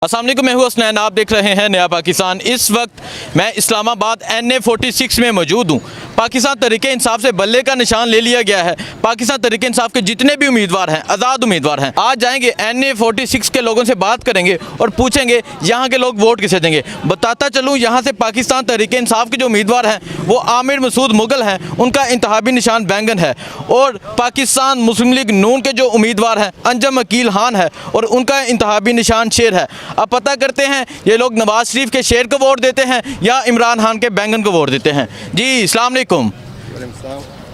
अस्सलाम वालेकुम, मैं हूं हसनैन, आप देख रहे हैं नया पाकिस्तान। इस वक्त मैं इस्लामाबाद NA46 में मौजूद हूं। पाकिस्तान तहरीक इंसाफ से बल्ले का निशान ले लिया गया है। पाकिस्तान तहरीक इंसाफ के जितने भी उम्मीदवार हैं, आज़ाद उम्मीदवार हैं, आज जाएंगे NA46 के लोगों से बात करेंगे और पूछेंगे यहाँ के लोग वोट किसे देंगे। बताता चलूँ, यहाँ से पाकिस्तान तहरीक इंसाफ के जो उम्मीदवार हैं वो आमिर मसूद मुगल हैं, उनका इंतखाबी निशान बैंगन है। और पाकिस्तान मुस्लिम लीग नून के जो उम्मीदवार हैं अंजम अकील खान है और उनका इंतखाबी निशान शेर है। अब पता करते हैं ये लोग नवाज शरीफ के शेर को वोट देते हैं या इमरान खान के बैंगन को वोट देते हैं। जी अस्सलाम वालेकुम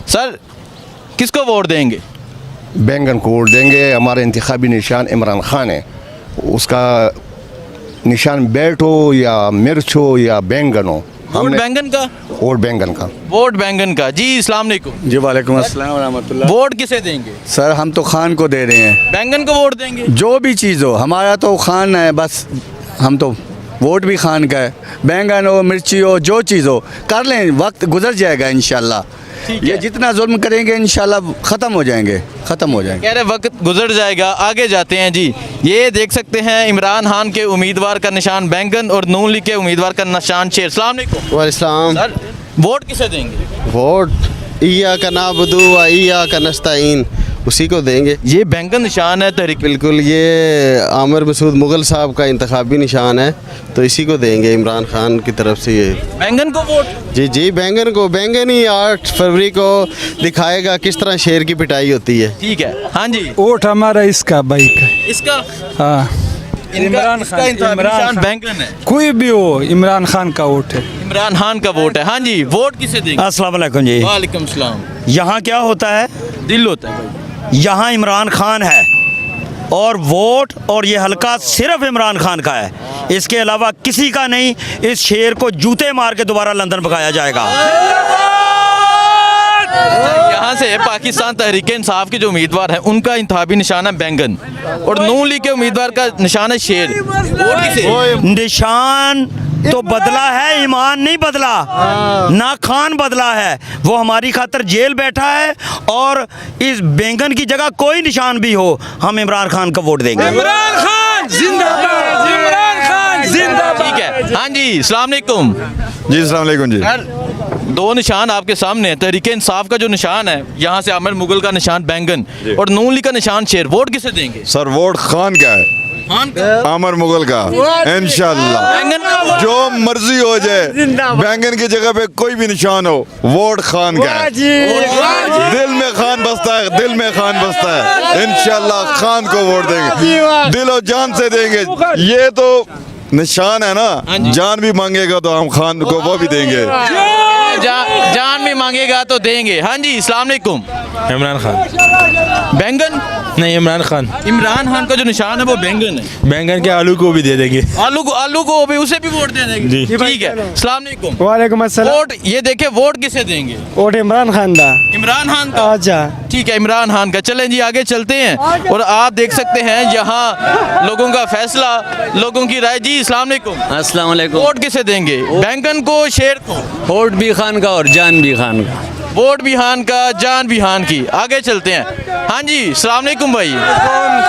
सर, किसको वोट देंगे? बैंगन को वोट देंगे। हमारा इंतखाबी निशान इमरान खान है। उसका निशान बैट हो या मिर्च हो या बैंगन हो, वोट बैंगन का। वोट बैंगन का। वोट बैंगन का। जी अस्सलाम वालेकुम। जी वालेकुम अस्सलाम व रहमतुल्लाह। वोट किसे देंगे? सर हम तो खान को दे रहे हैं। बैंगन को वोट देंगे? जो भी चीज़ हो, हमारा तो खान है, बस हम तो वोट भी खान का है। बैंगन हो, मिर्ची हो, जो चीज़ हो कर लें, वक्त गुजर जाएगा इंशाल्लाह। ये जितना जुल्म करेंगे इंशाल्लाह ख़त्म हो जाएंगे। कह रहे वक्त गुजर जाएगा। आगे जाते हैं जी, ये देख सकते हैं इमरान खान के उम्मीदवार का निशान बैंगन और नून लीग के उम्मीदवार का निशान शेर। अस्सलाम वालेकुम। वालेकुम सर, वोट किसे देंगे? वोट ईया का नाबुदु व ईया का नस्ताइन, उसी को देंगे। ये बैंगन निशान है तहरीक। बिल्कुल, ये आमिर मसूद मुगल साहब का इंतखाबी निशान है, तो इसी को देंगे इमरान खान की तरफ से। ये बैंगन को वोट? जी जी, बैंगन को। बैंगन ही 8 फरवरी को दिखाएगा किस तरह शेर की पिटाई होती है। ठीक है। हाँ जी, वोट हमारा इसका भाई का। इसका हाँ, इमरान खान। इमरान निशान बैंगन है। कोई भी हो, इमरान खान का वोट है। इमरान खान का वोट है। हाँ जी, वोट किसे देंगे? अस्सलाम वालेकुम जी। वालेकुम सलाम। यहाँ क्या होता है? दिल होता है भाई। यहाँ इमरान खान है और वोट और ये हलका सिर्फ इमरान खान का है, इसके अलावा किसी का नहीं। इस शेर को जूते मार के दोबारा लंदन भगाया जाएगा। यहाँ से पाकिस्तान तहरीक इंसाफ के जो उम्मीदवार हैं उनका इंतखाबी निशान है बैंगन और नून लीग के उम्मीदवार का निशान है शेर। वोट किसे? निशान तो बदला है, ईमान नहीं बदला, ना खान बदला है। वो हमारी खातर जेल बैठा है और इस बैंगन की जगह कोई निशान भी हो, हम इमरान खान को वोट देंगे। इमरान खान जिंदाबाद, इमरान खान जिंदाबाद। ठीक है। हाँ जी अस्सलाम वालेकुम। जी अस्सलाम वालेकुम जी। सर, दो निशान आपके सामने है। तहरीक इंसाफ का जो निशान है, यहाँ से आमिर मुगल का निशान बैंगन और नून लीग का निशान शेर। वोट किसे देंगे? सर वोट खान का है, खान का। आमिर मुगल का इंशाल्लाह। बैंगन का वोट? जो मर्जी हो जाए, बैंगन की जगह पे कोई भी निशान हो, वोट खान का है। दिल में खान बसता है, दिल में खान बसता है। इंशाल्लाह खान को वोट देंगे, दिल और जान से देंगे। ये तो निशान है ना, जान भी मांगेगा तो हम खान को वो भी देंगे। जान भी मांगेगा तो देंगे। हाँ जी अस्सलाम वालेकुम। इमरान खान। बैंगन नहीं, इमरान खान। इमरान खान का जो निशान है वो बैंगन है। बैंगन के आलू को भी दे देंगे। आलू को भी, उसे भी वोट दे देंगे। जी। ठीक है। अस्सलाम वालेकुम। वालेकुम अस्सलाम। वोट ये देखे, वोट किसे देंगे? वोट इमरान खान दा। इमरान खान का। अच्छा, ठीक है, इमरान खान का। चलें जी आगे चलते हैं और आप देख सकते हैं यहाँ लोगों का फैसला, लोगों की राय। जी अस्सलाम वालेकुम। अस्सलाम वालेकुम। वोट किसे देंगे? बैंगन को, शेर को? वोट भी खान का और जान भी खान का। वोट भी खान का, जान भी खान की। आगे चलते हैं। हाँ जी अस्सलाम वालेकुम भाई।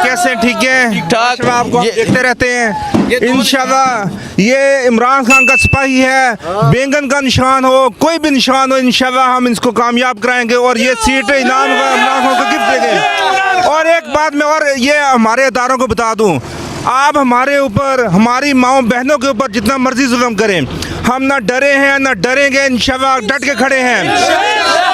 कैसे? ठीक है, ठीक ठाक। आपको आप ये- देखते रहते हैं ये दो इंशाल्लाह। ये इमरान खान का सिपाही है। बैंगन का निशान हो, कोई भी निशान हो, इंशाल्लाह हम इसको कामयाब कराएंगे और ये सीट इनाम इमरान खान को गिफ्ट देंगे। और एक बात मैं और ये हमारे इदारों को बता दूं, आप हमारे ऊपर, हमारी माओ बहनों के ऊपर जितना मर्जी जुल्म करें, हम ना डरे हैं ना डरेंगे, इंशाल्लाह डट के खड़े हैं।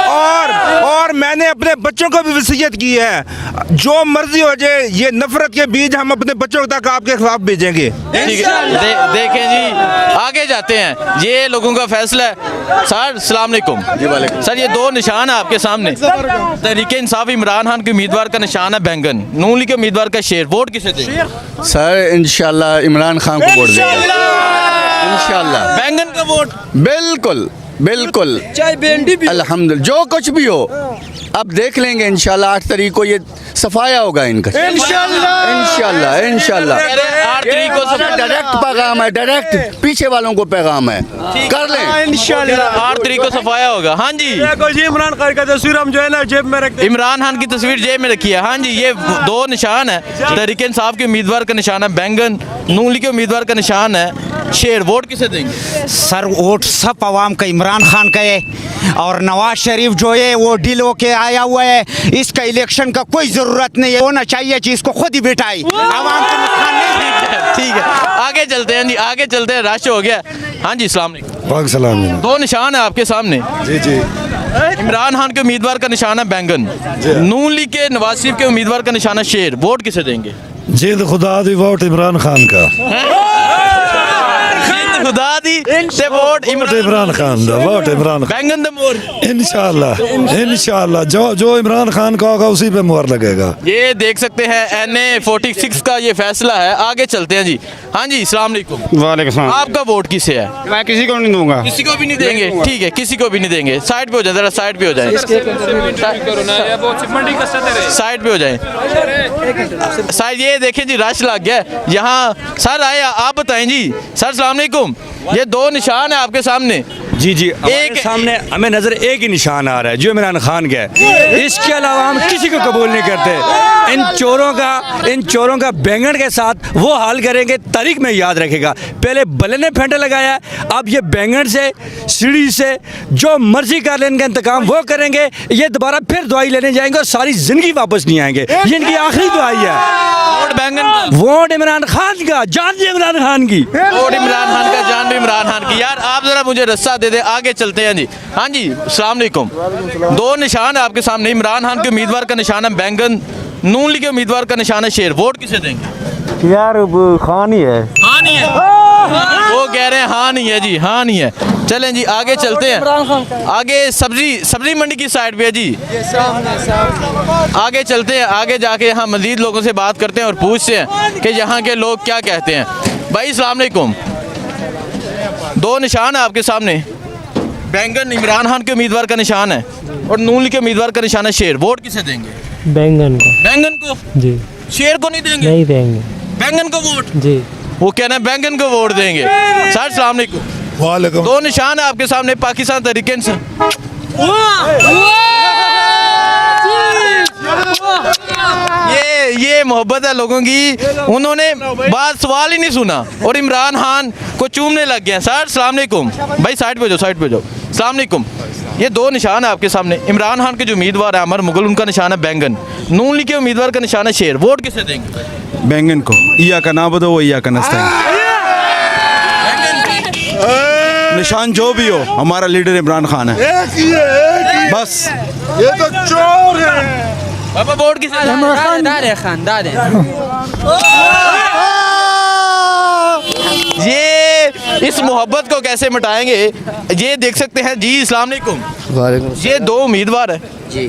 और मैंने अपने बच्चों को भी वसीयत की है, जो मर्जी हो जाए, ये नफरत के बीज हम अपने बच्चों तक आपके खिलाफ भेजेंगे। ठीक है। देखें जी आगे जाते हैं, ये लोगों का फैसला है। सर अस्सलाम वालेकुम। सर, ये दो निशान है आपके सामने। तहरीक इंसाफ इमरान खान के उम्मीदवार का निशान है बैंगन, नून लीग के उम्मीदवार का शेर। वोट किसे देंगे? सर इंशाल्लाह इमरान खान को वोट देंगे इंशाल्लाह। बैंगन का वोट? बिल्कुल बिल्कुल चाहे भिंडी भी अल्हम्दुलिल्लाह जो कुछ भी हो अब देख लेंगे इंशाल्लाह 8 तारीख को ये सफाया होगा इनका इंशाल्लाह इंशाल्लाह 8 तारीख को डायरेक्ट पैगाम है डायरेक्ट पीछे वालों को पैगाम है कर लें इंशाल्लाह 8 तारीख को सफाया होगा। हाँ जी, इमरान खान का तस्वीर हम जो है ना जेब में रखते इमरान खान की तस्वीर जेब में रखी है। हाँ जी, ये दो निशान है, तहरीक इंसाफ के उम्मीदवार का निशान है बैंगन, नून लीग के उम्मीदवार का निशान है शेर। वोट किसे देंगे? सर वोट सब आवाम का इमरान खान का है और नवाज शरीफ जो है वो डील होके आया हुआ है, इसका इलेक्शन का कोई ज़रूरत नहीं है, होना चाहिए कि इसको खुद ही बिठाई, आवाम को नुकसान नहीं। ठीक है, आगे चलते हैं जी, आगे चलते हैं, रश हो गया। हाँ जी, अस्सलाम वालेकुम। दो निशान है आपके सामने। जी जी इमरान खान के उम्मीदवार का निशान है बैंगन, नून लीग के नवाज शरीफ के उम्मीदवार का निशान है शेर। वोट किसे देंगे? जिद खुदा दी वोट इमरान खान का। खुदा दी से वोट इमरान खान दा वोट इमरान बैंगन द मोर। इंशाल्लाह इंशाल्लाह जो इमरान खान का होगा उसी पे मोहर लगेगा। ये देख सकते हैं NA 46 का ये फैसला है। आगे चलते हैं जी। हाँ जी, अस्सलाम वालेकुम। वालेकुम सलाम। आपका वोट किसे है? मैं किसी को नहीं दूंगा। किसी को भी नहीं देंगे? ठीक है, किसी को भी नहीं देंगे। साइड पे हो जाए, जरा साइड पे हो जाए, साइड पे हो जाए साइड। ये देखें जी, रश लग गया यहाँ। सर आए, आप बताएं जी। सर अस्सलाम वालेकुम। ये दो निशान है आपके सामने। जी जी, एक सामने हमें नजर एक ही निशान आ रहा है जो इमरान खान का है, इसके अलावा हम किसी को कबूल नहीं करते। इन चोरों का बैंगन के साथ वो हाल करेंगे, तारीख में याद रखेगा। पहले बल्ले ने फेंटा लगाया, अब ये बैंगन से सीढ़ी से जो मर्जी कर लेंगे इंतकाम वो करेंगे। ये दोबारा फिर दवाई लेने जाएंगे और सारी जिंदगी वापस नहीं आएंगे। ये इनकी आखिरी दवाई है। वोट बैंगन, वोट इमरान खान का, जान भी इमरान खान की। वोट इमरान खान का, जान भी इमरान खान की। यार आप जरा मुझे रस्सा दे दे, आगे चलते हैं जी। हाँ जी, अस्सलाम वालेकुम। दो निशान है आपके सामने। इमरान खान के उम्मीदवार का निशान है बैंगन, नून लीग के उम्मीदवार का निशान है शेर। वोट किसे देंगे? यार खान ही है। हाँ नहीं है, वो कह रहे हैं हाँ नहीं है जी, हाँ नहीं है। चलें जी, आगे चलते हैं। आगे सब्जी मंडी की साइड पे है जी। आगे चलते हैं, आगे जाके यहाँ मजीद लोगों से बात करते हैं और पूछते हैं कि यहाँ के लोग क्या कहते हैं। भाई अस्सलाम वालेकुम। दो निशान है आपके सामने। बैंगन इमरान खान के उम्मीदवार का निशान है और नून लीग के उम्मीदवार का निशान है शेर। वोट किसे देंगे? बैंगन को। बैंगन को जी। शेर को नहीं देंगे? नहीं देंगे। बैंगन को वोट? जी। वो कहना है बैंगन को वोट देंगे। सर अस्सलाम वालेकुम। वालेकुम। दो निशान है आपके सामने। पाकिस्तान तहरीक इंसाफ, ये मोहब्बत है लोगों की। उन्होंने बात सवाल ही नहीं सुना और इमरान खान को चूमने लग गए। सर अस्सलाम वालेकुम। भाई साइड पे जाओ, साइड पे जाओ। अस्सलाम वालेकुम। ये दो निशान है आपके सामने। इमरान खान के जो उम्मीदवार है अमर मुगल, उनका निशान है बैंगन, नून लीग के उम्मीदवार का निशान है शेर। वोट किसे देंगे? बैंगन को। इया का ना बदो, इया का नस्ता। निशान जो भी हो, हमारा लीडर इमरान खान है बस। ये तो चोर है। पापा वोट किसे देंगे? ये इस मोहब्बत को कैसे मिटाएंगे? ये देख सकते हैं जी। अस्सलाम वालेकुम। ये दो उम्मीदवार है जी।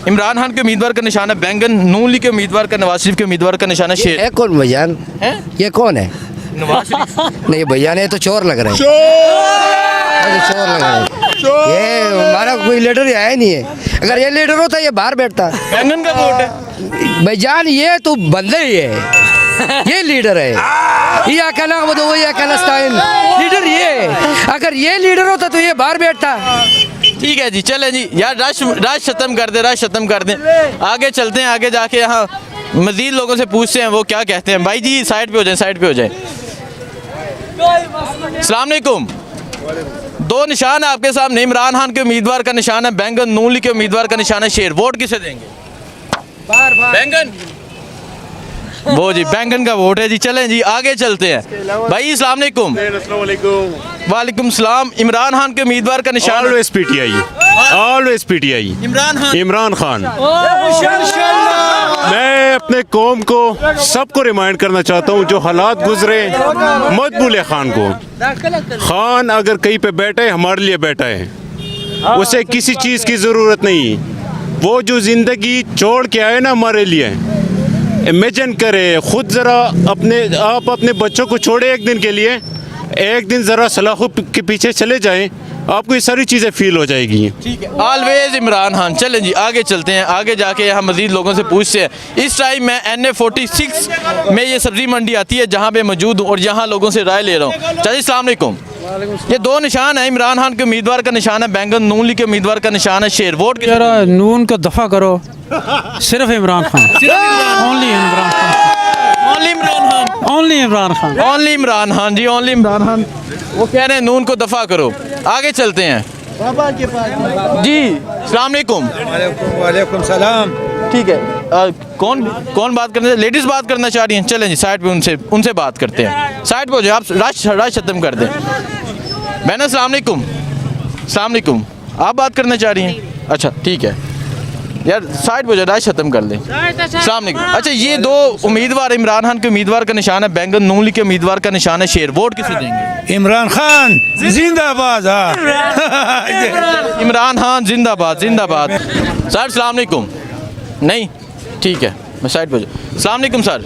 इमरान खान के उम्मीदवार का निशान है बैंगन, नून लीग के उम्मीदवार का, नवाज शरीफ के उम्मीदवार का निशान है शेर। है कौन भैयान? ये कौन है? नवाज शरीफ। नहीं भैया ने तो चोर लग रहे हैं। चोर लग रहे हैं। ये हमारा कोई लीडर ही आया नहीं है। अगर ये लीडर होता ये बाहर बैठता। बैंगन का वोट है भैयान, ये तो बंदर ही है, ये लीडर है। या क्या नाम बताओ, या क्या स्टाइल लीडर ये है। अगर ये लीडर होता तो ये बाहर बैठता। ठीक है जी, चलें जी। यार रश खत्म कर दे, रश खत्म कर दें। आगे चलते हैं, आगे जाके यहाँ मजीद लोगों से पूछते हैं वो क्या कहते हैं। भाई जी साइड पे हो जाए, साइड पे हो जाए। अस्सलाम वालेकुम। दो निशान है आपके सामने। इमरान खान के उम्मीदवार का निशान है बैंगन, नून लीग के उम्मीदवार का निशान है शेर। वोट किसे देंगे? बैंगन। वो जी बैंगन का वोट है जी। चलें जी, आगे चलते हैं। भाई अस्सलाम वालेकुम। वालेकुम सलाम। इमरान खान के उम्मीदवार का निशान always PTI, always PTI. Imran Khan. मैं अपने कौम को सबको रिमाइंड करना चाहता हूँ, जो हालात गुजरे मत भूले खान को। खान अगर कहीं पे बैठा है, हमारे लिए बैठा है, उसे किसी चीज़ की ज़रूरत नहीं। वो जो ज़िंदगी छोड़ के आए ना हमारे लिए, इमेजिन करें खुद ज़रा। आप अपने बच्चों को छोड़े एक दिन के लिए, एक दिन ज़रा सलाखों के पीछे चले जाएं, आपको ये सारी चीज़ें फील हो जाएगी। ठीक है, ऑलवेज इमरान खान। चलें जी आगे चलते हैं, आगे जाके यहाँ मजीद लोगों से पूछते हैं। इस टाइम मैं NA46 में ये सब्ज़ी मंडी आती है जहाँ पे मौजूद हूँ और यहाँ लोगों से राय ले रहा हूँ। चलिए अस्सलाम वालेकुम। ये दो निशान है, इमरान खान के उम्मीदवार का निशान है बैंगन, नून लीग के उम्मीदवार का निशान है शेर। वोट नून को दफा करो, सिर्फ Imran Khan, only Imran Khan, only Imran Khan, only Imran Khan, only Imran Khan ji, only Imran Khan. वो कह रहे हैं नून को दफा करो। आगे चलते हैं जी। अस्सलाम वालेकुम। वालेकुम सलाम। ठीक है, कौन बात करना, लेडीज़ बात करना चाह रही हैं? चलें जी साइड पे उनसे बात करते हैं। साइड पे हो जाए, आप राश खत्म कर दें। बहना अस्सलाम वालेकुम। अस्सलाम वालेकुम। आप बात करना चाह रही हैं? अच्छा ठीक है यार, साइड पे हो जाए, राश खत्म कर लें। अस्सलाम वालेकुम। अच्छा, ये दो उम्मीदवार, इमरान खान के उम्मीदवार का निशान है बैंगन, नून लीग के उम्मीदवार का निशान है शेर। वोट किसे देंगे? इमरान खान जिंदाबाद। इमरान खान जिंदाबाद, जिंदाबाद। सर अस्सलाम वालेकुम। नहीं, ठीक है, मैं साइड पर। अस्सलाम वालेकुम सर।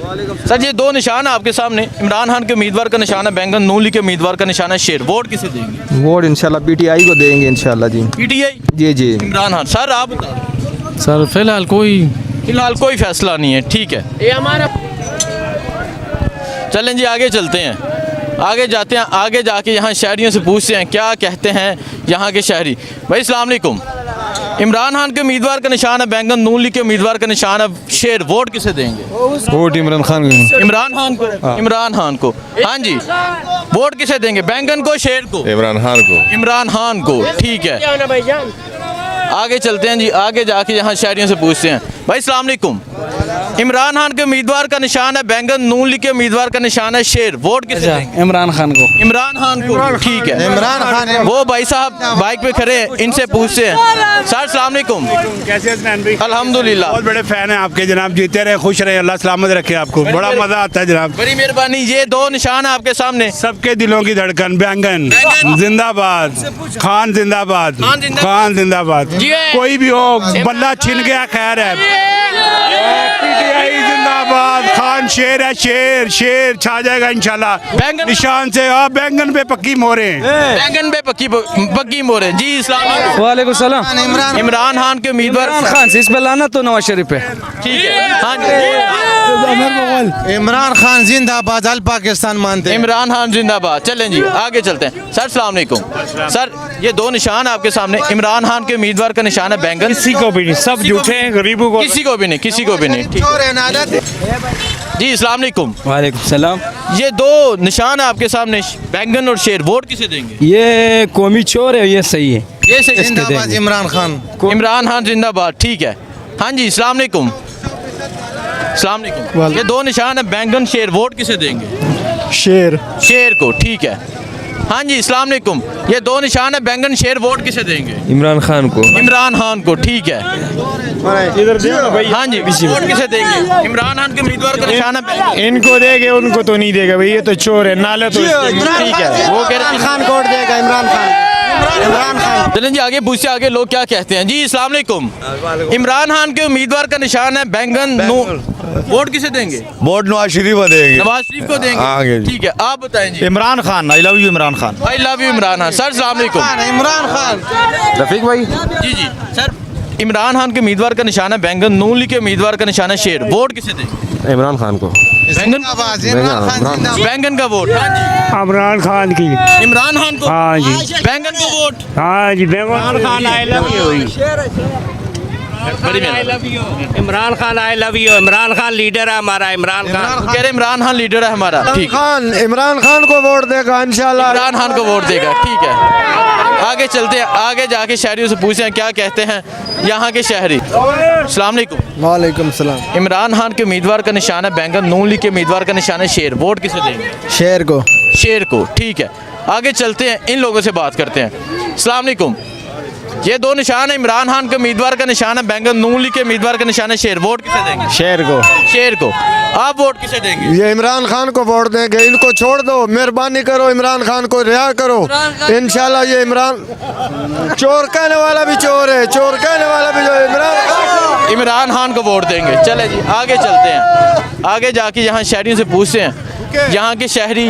सर ये दो निशान है आपके सामने, इमरान खान के उम्मीदवार का निशान है बैंगन, नून लीग के उम्मीदवार का निशान है शेर। वोट किसे देंगे? वोट इंशाल्लाह PTI को देंगे इंशाल्लाह जी। PTI जी जी। इमरान खान। सर आप बता। सर फिलहाल कोई फैसला नहीं है। ठीक है, ये हमारा। चलें जी आगे चलते हैं, आगे जाते हैं, आगे जाके यहाँ शहरियों से पूछते हैं क्या कहते हैं यहाँ के शहरी। भाई अस्सलाम वालेकुम। इमरान खान के उम्मीदवार का निशान है बैंगन, नून लीग के उम्मीदवार का निशान है शेर। वोट किसे देंगे? वोट इमरान खान को। इमरान खान को। इमरान खान को। हाँ जी, वोट किसे देंगे? बैंगन को, शेर को? इमरान खान को। इमरान खान को। ठीक है, आगे चलते हैं जी, आगे जाके यहाँ शहरियों से पूछते हैं। भाई अस्सलाम वालेकुम। इमरान खान के उम्मीदवार का निशान है बैंगन, नून लीग के उम्मीदवार का निशान है शेर। वोट किसे देंगे? इमरान खान को। इमरान खान को। ठीक है, इमरान खान। वो भाई साहब बाइक पे खड़े हैं, इनसे पूछते हैं। सर अस्सलाम वालेकुम। कैसे हैं? अल्हम्दुलिल्लाह। बहुत बड़े फैन हैं आपके जनाब, जीते रहे, खुश रहे, अल्लाह सलामत रखे आपको। बड़ा मजा आता है जनाब। बड़ी मेहरबानी। ये दो निशान है आपके सामने, सबके दिलों की धड़कन बैंगन जिंदाबाद, खान जिंदाबाद, खान जिंदाबाद। खान जिंदाबाद। जी है। कोई भी हो, बल्ला छिन गया खैर है। PTI जिंदाबाद, खान शेर है, शेर शेर छा जाएगा इंशाल्लाह। बैंगन निशान से आप बैंगन पे पक्की मोहरें। बैंगन पे पक्की मोहर है जी। अस्सलाम वालेकुम। वालेकुम सलाम। इमरान खान के उम्मीदवार खान से इस पे लाना तो नवाज शरीफ पे। ठीक है। हाँ जी, इमरान खान जिंदाबाद, अल पाकिस्तान मानते हैं। इमरान खान जिंदाबाद। चलें जी आगे चलते हैं। सर अस्सलाम वालेकुम। सर ये दो निशान है आपके सामने, इमरान खान के उम्मीदवार का निशान है बैंगन। किसी को भी नहीं, सब झूठे हैं, गरीबों को। किसी को भी नहीं, किसी को भी नहीं। ठीक। जी अस्सलाम वालेकुम। वालेकुम सलाम। ये दो निशान है आपके सामने, बैंगन और शेर। वोट किसे देंगे? ये कौमी चोर है, ये सही है। ये सही। जिंदाबाद इमरान खान। इमरान खान जिंदाबाद। ठीक है। हाँ जी अस्सलाम वालेकुम। अस्सलाम वालेकुम। ये दो निशान है बैंगन, शेर। वोट किसे देंगे? शेर। शेर को। ठीक है। हाँ जी अस्सलाम वालेकुम। ये दो निशान है बैंगन, शेर। वोट किसे देंगे? इमरान खान को। इमरान खान को। ठीक है। हाँ जी, वोट किसे देंगे? इमरान खान के उम्मीदवार का निशान है बैंगन। इनको देंगे, उनको तो नहीं देगा भाई, ये तो चोर है, नाले तो। ठीक है, वो कह रहे खान कोड देगा इमरान खान। इमरान खान। चलें जी आगे पूछते आगे लोग क्या कहते हैं। जी अस्सलाम वालेकुम। इमरान खान के उम्मीदवार का निशान है बैंगन, वोट किसे देंगे? वोट नवाज शरीफ को देंगे। नवाज शरीफ को देंगे। ठीक है, आप बताएं जी। Imran Khan. I love you Imran Khan. I love you Imran Khan. Sir अस्सलाम वालेकुम। इमरान खान। रफीक भाई। जी जी सर, इमरान खान के उम्मीदवार का निशान है बैंगन, नून लीग के उम्मीदवार का निशान है शेर। वोट किसे देंगे? इमरान खान को। बैंगन का वोट। इमरान खान की। इमरान खान को। हाँ जी। बैंगन को वोट। हाँ जी, Imran Khan I love you. Imran Khan I love you. Imran Khan leader है हमारा। इमरान खान कह रहे इमरान खान लीडर है हमारा। ठीक। खान इमरान खान को वोट देगा इंशाल्लाह। इमरान खान को वोट देगा। ठीक है, आगे चलते हैं, आगे जाके शहरियों से पूछते हैं क्या कहते हैं यहाँ के शहरी। अस्सलाम वालेकुम। वालेकुम सलाम। इमरान खान के उम्मीदवार का निशान है बैंगन, नून लीग के उम्मीदवार का निशान है शेर। वोट किसे देंगे? शेर को। शेर को। ठीक है, आगे चलते हैं, इन लोगों से बात करते हैं। अस्सलाम वालेकुम। ये दो निशान है, इमरान खान के उम्मीदवार का निशान है बैंगन, नून लीग के उम्मीदवार का निशान है शेर। वोट किसे देंगे? शेर को। शेर को। आप वोट किसे देंगे? ये इमरान खान को वोट देंगे। इनको छोड़ दो, मेहरबानी करो, इमरान खान को रिहा करो इंशाल्लाह। ये इमरान चोर कहने वाला भी चोर है, चोर कहने वाला भी जो इमरान खान को वोट देंगे। चले जी आगे चलते हैं, आगे जाके यहाँ शहरियों से पूछते हैं यहाँ के शहरी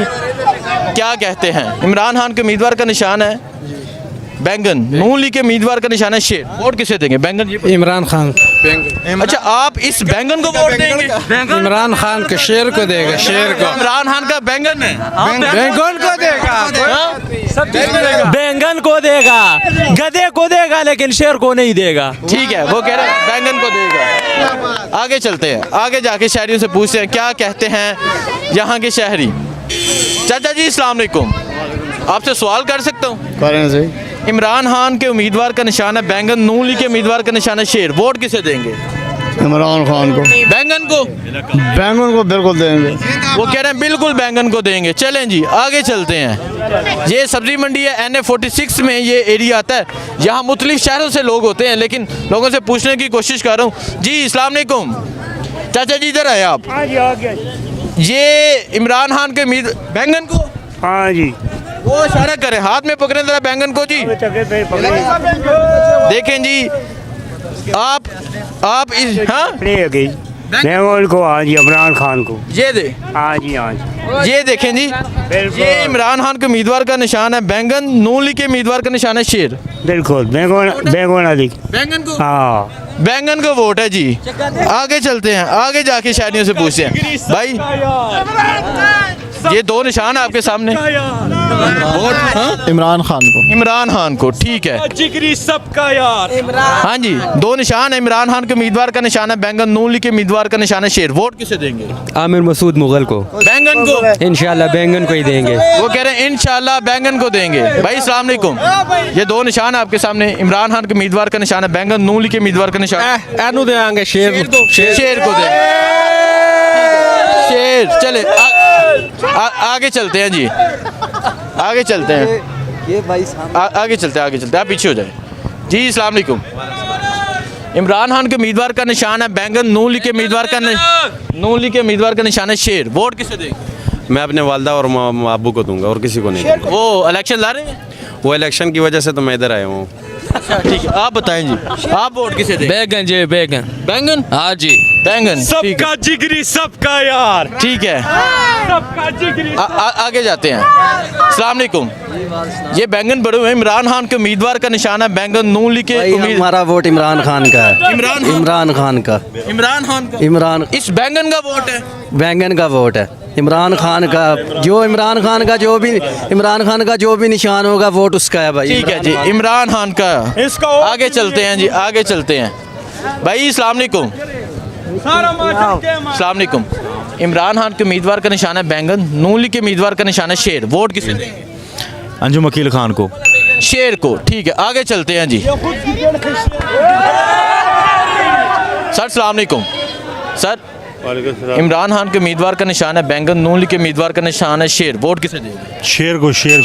क्या कहते हैं। इमरान खान के उम्मीदवार का निशान है बैंगन, नून लीग के उम्मीदवार का निशान है शेर, वोट किसे देंगे? बैंगन जी। इमरान खान। अच्छा, आप इस बैंगन को वोट देंगे? इमरान खान के शेर को देगा, शेर को। इमरान खान का बैंगन है, बैंगन को देगा, बैंगन को देगा, गधे को देगा, लेकिन शेर को नहीं देगा। ठीक है, वो कह रहे हैं बैंगन को देगा। आगे चलते हैं, आगे जाके शहरियों से पूछते हैं क्या कहते हैं यहाँ के शहरी। चाचा जी अस्सलाम वालेकुम, आपसे सवाल कर सकता हूँ? करें सही। इमरान खान के उम्मीदवार का निशान है बैंगन, नून लीग के उम्मीदवार का निशान है शेर, वोट किसे देंगे? इमरान खान को। बैंगन को? बैंगन को बिल्कुल देंगे। वो कह रहे हैं बिल्कुल बैंगन को देंगे। चलें जी आगे चलते हैं। ये सब्जी मंडी है, NA46 में ये एरिया आता है। यहाँ मुख्तलिफ शहरों से लोग होते हैं, लेकिन लोगों से पूछने की कोशिश कर रहा हूँ। जी अस्सलाम वालेकुम, चाचा जी इधर आए आप। ये इमरान खान के उम्मीद बैंगन को? हाँ जी। वो इशारा करें, हाथ में पकड़े जरा बैंगन को जी। देखें जी, आप इस हाँ बैंगन को, हाँ जी, इमरान खान को ये दे। हाँ जी, हाँ जी। ये देखें जी, ये इमरान खान के उम्मीदवार का निशान है बैंगन, नून लीग के उम्मीदवार का निशान है शेर। बिल्कुल बैंगन को? हाँ, बैंगन को वोट है जी। आगे चलते हैं, आगे जाके शहरियों से पूछते हैं। भाई ये दो निशान है आपके सामने, वोट हाँ? इमरान खान को। इमरान खान को, ठीक है। जिगरी सबका यार। हाँ जी, दो निशान है। इमरान खान के उम्मीदवार का निशान है बैंगन, नून लीग के उम्मीदवार का निशान है शेर, वोट किसे देंगे? आमिर मसूद मुगल को। बैंगन को? इंशाल्लाह बैंगन को ही देंगे। वो कह रहे हैं इंशाल्लाह बैंगन को देंगे। भाई अस्सलाम वालेकुम, ये दो निशान है आपके सामने। इमरान खान के उम्मीदवार का निशान है बैंगन, नून लीग के उम्मीदवार का निशान एनु देंगे शेर को। शेर को देंगे। शेर। चले आगे चलते हैं जी, आगे चलते हैं। ये भाई आगे चलते हैं, आगे चलते हैं, आप पीछे हो जाए जी। अस्सलाम वालेकुम, इमरान खान के उम्मीदवार का निशान है बैंगन, नून लीग के उम्मीदवार का निशान है शेर, वोट किसे देंगे? मैं अपने वालदा और अबू को दूंगा और किसी को नहीं दूंगा। वो इलेक्शन ला रहे हैं? वो इलेक्शन की वजह से तो मैं इधर आया हूँ। अच्छा ठीक है, आप बताएं जी, आप वोट किसे देंगे? बैंगन जी, बैंगन। बैंगन? हाँ जी, बैंगन। सबका जिगरी सबका यार। ठीक है, सबका जिगरी। आगे जाते हैं। अस्सलाम वालेकुम, ये बैंगन बड़े हुए हैं। इमरान खान के उम्मीदवार का निशान है बैंगन, नून लीग के हमारा वोट इमरान खान का है। इमरान खान का। इस बैंगन का वोट है? बैंगन का वोट है इमरान खान का। जो इमरान खान का जो भी निशान होगा वोट उसका है भाई। ठीक है जी, इमरान खान का। आगे चलते हैं जी, आगे चलते हैं। भाई अस्सलाम वालेकुम, अस्सलाम वालेकुम, इमरान खान के उम्मीदवार का निशान है बैंगन, नून लीग के उम्मीदवार का निशान है शेर, वोट किसे देंगे? अंजुम वकील खान को। शेर को, ठीक है। आगे चलते हैं जी। सर अस्सलाम वालेकुम। सर, इमरान खान के उम्मीदवार का निशान है बैंगन, नून लीग के उम्मीदवार का निशान है शेर, वोट किसे देंगे? शेर को। शेर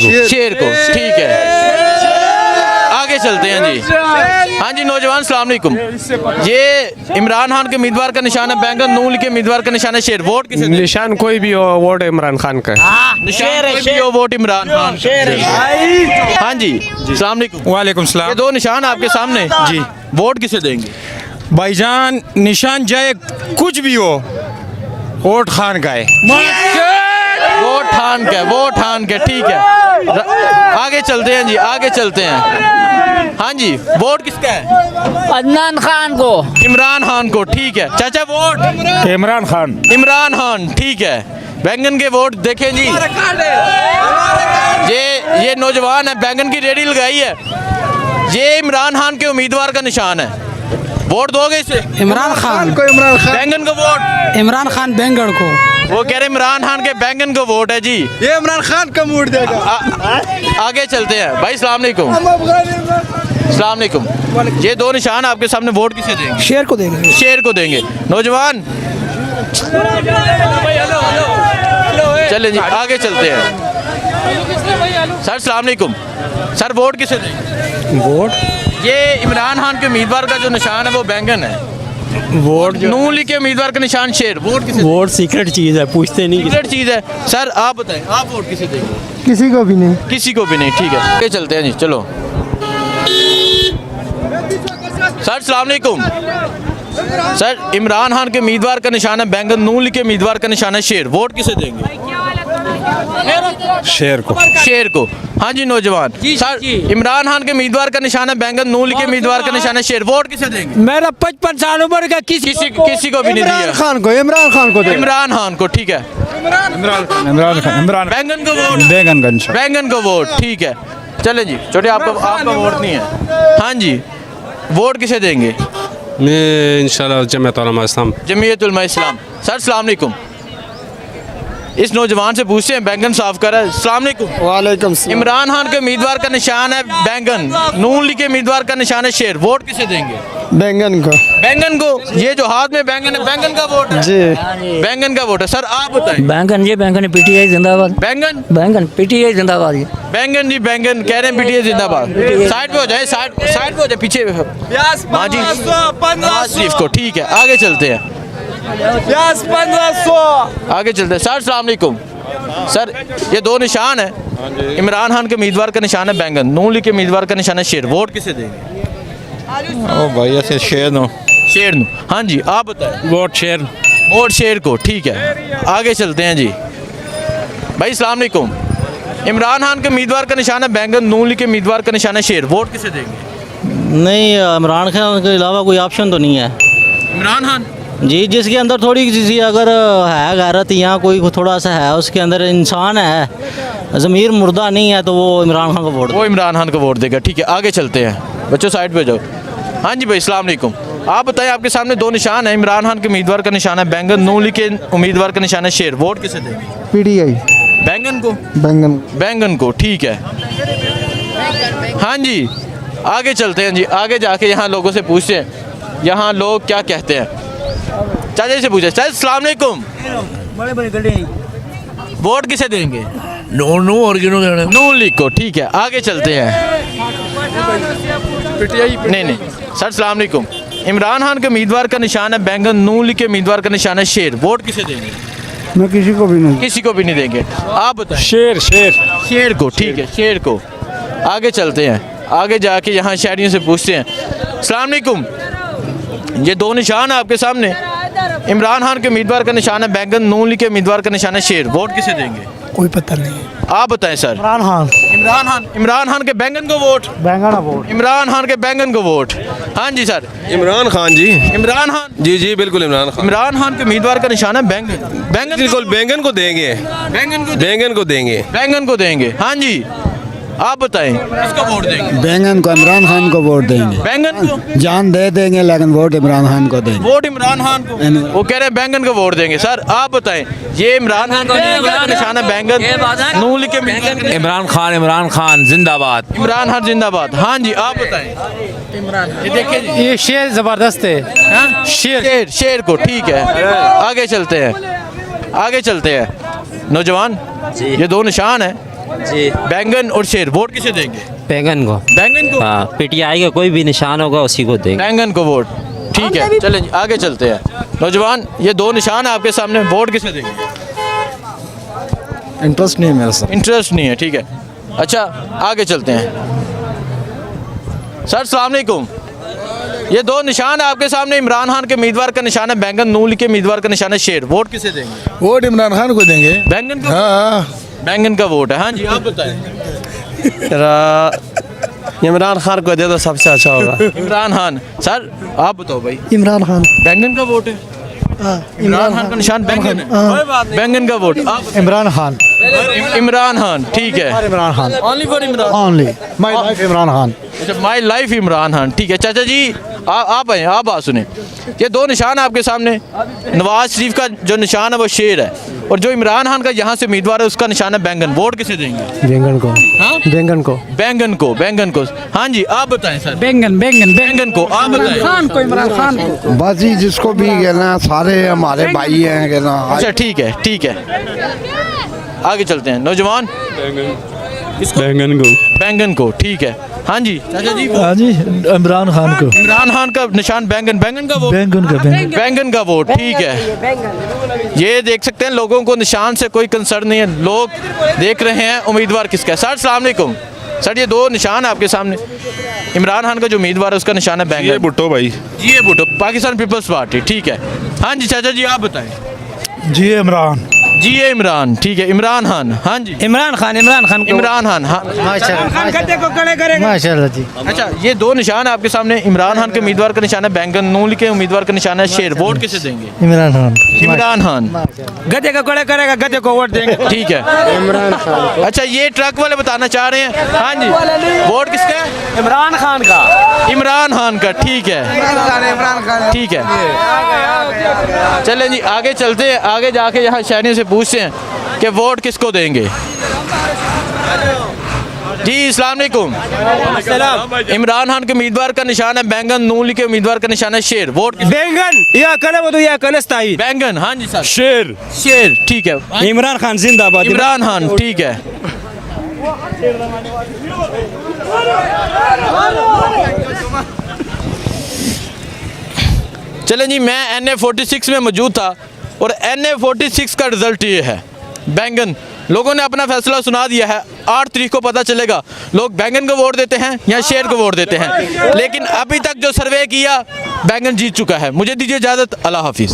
को, ठीक है। आगे चलते हैं जी। हाँ जी नौजवान अस्सलाम वालेकुम, ये इमरान खान के उम्मीदवार का निशान है बैंगन, नून लीग के उम्मीदवार का निशान है शेर, वोट किसे देंगे? निशान कोई भी हो, वोट इमरान खान का। निशान कोई भी हो, वोट इमरान खान। हाँ जी अस्सलाम वालेकुम। वालेकुम सलाम। ये दो निशान आपके सामने जी, वोट किसे देंगे? भाईजान निशान जाए कुछ भी हो, वोट खान का है। वोट खान का, ठीक है। आगे चलते हैं जी, आगे चलते हैं। हाँ जी, वोट किसका है? अदनान खान को। इमरान खान को, ठीक है। चाचा वोट? इमरान खान, ठीक है। बैंगन के वोट देखें जी, ये नौजवान है, बैंगन की रेडी लगाई है। ये इमरान खान के उम्मीदवार का निशान है, वोट दोगे इसे? इमरान खान को। बैंगन को वोट? इमरान खान बैंगन को। वो कह रहे इमरान खान के बैंगन को वोट है जी। ये इमरान खान का मूड देगा। आगे चलते हैं। भाई अस्सलाम वालेकुम। अस्सलाम वालेकुम, ये दो निशान आपके सामने, वोट किसे देंगे? शेर को देंगे। शेर को देंगे। नौजवान चलें जी, आगे चलते हैं। सर अस्सलाम वालेकुम, सर वोट किसे देंगे? वोट ये इमरान खान के उम्मीदवार का जो निशान है वो बैंगन है, वोट नून लीग के उम्मीदवार का निशान शेर, वोट किसे? वोट सीक्रेट चीज़ है, पूछते नहीं। सीक्रेट चीज़ है। सर आप बताएं, आप वोट किसे देंगे? किसी को भी नहीं। किसी को भी नहीं, ठीक है। आगे चलते हैं जी, चलो। सर अस्सलाम वालेकुम, सर इमरान खान के उम्मीदवार का निशान है बैंगन, नून लीग के उम्मीदवार का निशान है शेर, वोट किसे देंगे? शेर को। शेर को। हाँ जी नौजवान सर, इमरान खान के उम्मीदवार का निशान है बैंगन, नून लीग के उम्मीदवार का निशान है शेर, वोट किसे देंगे? मेरा 55 साल उम्र का किसी को भी नहीं दिया। खान को, इमरान खान को इमरान खान को, ठीक है। इमरान बैंगन को वोट, बैंगन को वोट, ठीक है। चले जी छोटे, आपका वोट नहीं है। हाँ जी, वोट किसे देंगे? मैं इंशाल्लाह जमीयत उलमा इस्लाम। जमीयत उलमा इस्लाम। सर अस्सलाम वालेकुम, इस नौजवान से पूछते हैं, बैंगन साफ कर रहा है। अस्सलाम वालेकुम। वालेकुम। इमरान खान के उम्मीदवार का निशान है बैंगन, नून लीग के उम्मीदवार का निशान है शेर, वोट किसे देंगे? बैंगन को। बैंगन को। ये जो हाथ में बैंगन है, बैंगन का वोट है जी, बैंगन का वोट है। सर आप बताएं। बैंगन, ये बैंगन पीटीआई जिंदाबाद। बैंगन, बैंगन पीटीआई जिंदाबाद। ये बैंगन जी बैंगन कह रहे हैं, पीटीए जिंदाबाद। साइड पे हो जाए, साइड पे हो जाए, पीछे। हाँ जी, नवाज शरीफ को, ठीक है। आगे चलते हैं, 1500। आगे चलते हैं। सर अस्सलाम वालेकुम। सर ये दो निशान है, इमरान खान के उम्मीदवार का निशान है बैंगन, नून लीग के उम्मीदवार का निशान है शेर, वोट किसे देंगे? ओ भाई ऐसे शेर नो। शेर नू। हाँ जी आप बताएं। वोट शेर। वोट शेर को, ठीक है। आगे चलते हैं जी। भाई अस्सलाम वालेकुम, इमरान खान के उम्मीदवार का निशान है बैंगन, नून लीग के उम्मीदवार का निशान है शेर, वोट किसे देंगे? नहीं, इमरान खान के अलावा कोई ऑप्शन तो नहीं है। इमरान खान जी, जिसके अंदर थोड़ी सी अगर है गैरत या कोई थोड़ा सा है, उसके अंदर इंसान है, ज़मीर मुर्दा नहीं है, तो वो इमरान खान को वोट, वो इमरान खान को वोट देगा, ठीक है। आगे चलते हैं बच्चों, साइड पे जाओ। हाँ जी भाई अस्सलाम वालेकुम, आप बताएं, आपके सामने दो निशान है, इमरान खान के उम्मीदवार का निशान है बैंगन, नून लीग के उम्मीदवार का निशान है शेर, वोट किसे देंगे? पीटीआई। बैंगन को। बैंगन को, ठीक है। हाँ जी आगे चलते हैं जी। आगे जाके यहाँ लोगों से पूछते हैं, यहाँ लोग क्या कहते हैं। चाचा जी से पूछे। चाचा अस्सलाम वालेकुम, वोट किसे देंगे? नून लीग को, ठीक है। आगे चलते हैं। नहीं सर अस्सलाम वालेकुम, इमरान खान के उम्मीदवार का निशान है बैंगन, नून लीग के उम्मीदवार का निशान है शेर, वोट किसे देंगे? मैं किसी को भी नहीं देंगे। आप बताएं। शेर को, ठीक है, शेर को। आगे चलते हैं, आगे जाके यहाँ शहरियों से पूछते हैं। अस्सलाम वालेकुम, ये दो निशान है आपके सामने, इमरान खान के उम्मीदवार का निशान है बैंगन, नून लीग के उम्मीदवार का निशान है शेर, वोट किसे देंगे? कोई पता नहीं। आप बताएं सर। इमरान खान के बैंगन को वोट। इमरान खान के बैंगन को वोट। हाँ जी सर। इमरान खान जी। इमरान खान जी बिल्कुल इमरान खान। इमरान खान के उम्मीदवार का निशान है बैंगन। बिल्कुल बैंगन को देंगे। बैंगन को देंगे। हाँ जी आप बताएं, किसको वोट देंगे? बैंगन को, इमरान खान को वोट देंगे। बैंगन को जान दे देंगे, लेकिन वोट इमरान खान को देंगे। वोट इमरान खान को, वो कह रहे हैं बैंगन को वोट देंगे। सर आप बताएं, ये इमरान खान का निशान है बैंगन, नून लीग के इमरान खान जिंदाबाद। इमरान खान जिंदाबाद। हाँ जी आप बताएं। ये देखिए जी, ये शेर ज़बरदस्त है। शेर को, ठीक है। आगे चलते हैं नौजवान, ये दो निशान है जी, बैंगन और शेर, वोट किसे देंगे? बैंगन को। हाँ, पीटीआई का कोई भी निशान होगा उसी को देंगे। बैंगन को वोट, ठीक है। चलें जी आगे चलते हैं नौजवान, ये दो निशान है आपके सामने, वोट किसे देंगे? इंटरेस्ट नहीं है मेरे साथ। इंटरेस्ट नहीं है, ठीक है। अच्छा आगे चलते हैं। सर अस्सलाम वालेकुम, ये दो निशान है आपके सामने, इमरान खान के उम्मीदवार का निशान है बैंगन, नून लीग के उम्मीदवार का निशान है शेर, वोट किसे देंगे? वोट इमरान खान को देंगे। बैंगन का। हाँ, बैंगन का वोट है। हाँ जी आप बताएं। इमरान खान को दे दो, सबसे अच्छा होगा। इमरान खान। सर आप बताओ भाई। इमरान खान। बैंगन का वोट है। इमरान खान का निशान बैंगन है। बैंगन का वोट। इमरान खान। इमरान खान, ठीक है। Imran Khan. Only for Imran. Only my life Imran Khan. अच्छा माई लाइफ इमरान खान, ठीक है। चाचा जी आप आए, आप बात सुने। ये दो निशान है आपके सामने, नवाज शरीफ का जो निशान है वो शेर है, और जो इमरान खान का यहाँ से उम्मीदवार है उसका निशान है बैंगन, वोट किसे देंगे? बैंगन को। हाँ? बैंगन को। हाँ जी आप बताएं सर। बैंगन को। आप बताएं। इमरान खान को। बस जी जिसको भी कहना, सारे हमारे भाई हैं कहना। अच्छा ठीक है। आगे चलते हैं नौजवान। बैंगन को, ठीक है। हाँ जी चाचा जी। हाँ जी इमरान खान को। इमरान खान का निशान बैंगन का वोट। बैंगन का वोट, ठीक है। ये देख सकते हैं लोगों को निशान से कोई कंसर्न नहीं है, लोग देख रहे हैं उम्मीदवार किसका है। सर अस्सलाम वालेकुम, सर ये दो निशान है आपके सामने, इमरान खान का जो उम्मीदवार है उसका निशान है बैंगन। भुट्टो भाई। जी ये भुट्टो, पाकिस्तान पीपल्स पार्टी, ठीक है। हाँ जी चाचा जी आप बताएं। जी इमरान। जी ये इमरान, ठीक है, इमरान खान, हाँ जी, इमरान खान इमरान खान, हाँ। माशाल्लाह जी। अच्छा, ये दो निशान है आपके सामने, इमरान खान के उम्मीदवार का निशान है बैंगन, नून के उम्मीदवार का निशान है शेर। वोट किसे देंगे? इमरान खान। इमरान खान, गधे को खड़े करेगा, गधे को वोट देंगे। ठीक है। इमरान खान। अच्छा, ये ट्रक वाले बताना चाह रहे हैं, हाँ जी, वोट किसका है? इमरान खान का। इमरान खान का, ठीक है, ठीक है। चलें जी, आगे चलते हैं, आगे जाके यहाँ शहरियों से पूछते हैं कि वोट किसको देंगे। जी अस्सलाम वालेकुम। इमरान खान के उम्मीदवार का निशान है बैंगन, नून के उम्मीदवार का निशान है शेर। वोट बैंगन या कने वो तो या कनस्ताई। बैंगन, हाँ जी सर। शेर। शेर, ठीक है। इमरान खान जिंदाबाद। इमरान खान, ठीक है। चलें जी, मैं NA46 में मौजूद था और NA46 का रिजल्ट ये है। बैंगन, लोगों ने अपना फैसला सुना दिया है। 8 तारीख को पता चलेगा लोग बैंगन को वोट देते हैं या शेर को वोट देते हैं। लेकिन अभी तक जो सर्वे किया, बैंगन जीत चुका है। मुझे दीजिए इजाज़त, अल्लाह हाफिज़।